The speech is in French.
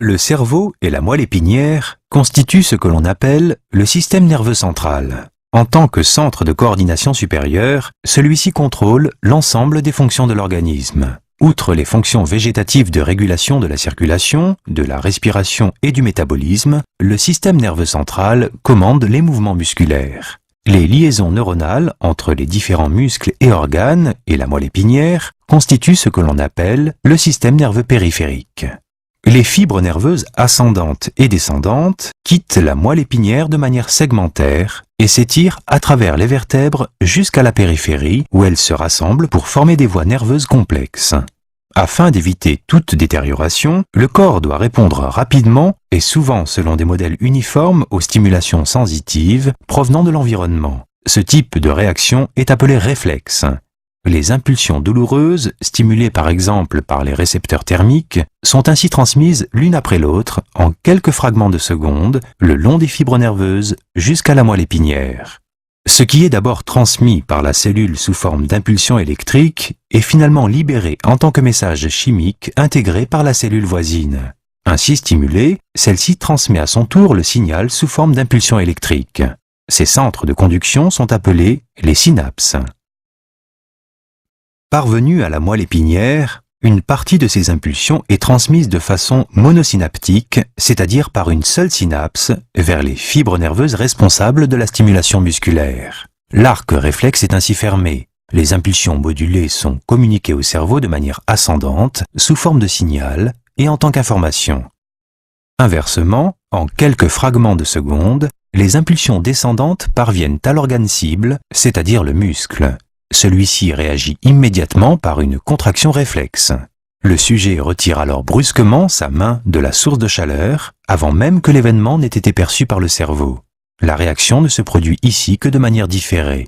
Le cerveau et la moelle épinière constituent ce que l'on appelle le système nerveux central. En tant que centre de coordination supérieure, celui-ci contrôle l'ensemble des fonctions de l'organisme. Outre les fonctions végétatives de régulation de la circulation, de la respiration et du métabolisme, le système nerveux central commande les mouvements musculaires. Les liaisons neuronales entre les différents muscles et organes et la moelle épinière constituent ce que l'on appelle le système nerveux périphérique. Les fibres nerveuses ascendantes et descendantes quittent la moelle épinière de manière segmentaire et s'étirent à travers les vertèbres jusqu'à la périphérie où elles se rassemblent pour former des voies nerveuses complexes. Afin d'éviter toute détérioration, le corps doit répondre rapidement et souvent selon des modèles uniformes aux stimulations sensitives provenant de l'environnement. Ce type de réaction est appelé réflexe. Les impulsions douloureuses, stimulées par exemple par les récepteurs thermiques, sont ainsi transmises l'une après l'autre en quelques fragments de secondes le long des fibres nerveuses jusqu'à la moelle épinière. Ce qui est d'abord transmis par la cellule sous forme d'impulsions électriques est finalement libéré en tant que message chimique intégré par la cellule voisine. Ainsi stimulée, celle-ci transmet à son tour le signal sous forme d'impulsions électriques. Ces centres de conduction sont appelés les synapses. Parvenue à la moelle épinière, une partie de ces impulsions est transmise de façon monosynaptique, c'est-à-dire par une seule synapse, vers les fibres nerveuses responsables de la stimulation musculaire. L'arc réflexe est ainsi fermé. Les impulsions modulées sont communiquées au cerveau de manière ascendante, sous forme de signal et en tant qu'information. Inversement, en quelques fragments de secondes, les impulsions descendantes parviennent à l'organe cible, c'est-à-dire le muscle. Celui-ci réagit immédiatement par une contraction réflexe. Le sujet retire alors brusquement sa main de la source de chaleur, avant même que l'événement n'ait été perçu par le cerveau. La réaction ne se produit ici que de manière différée.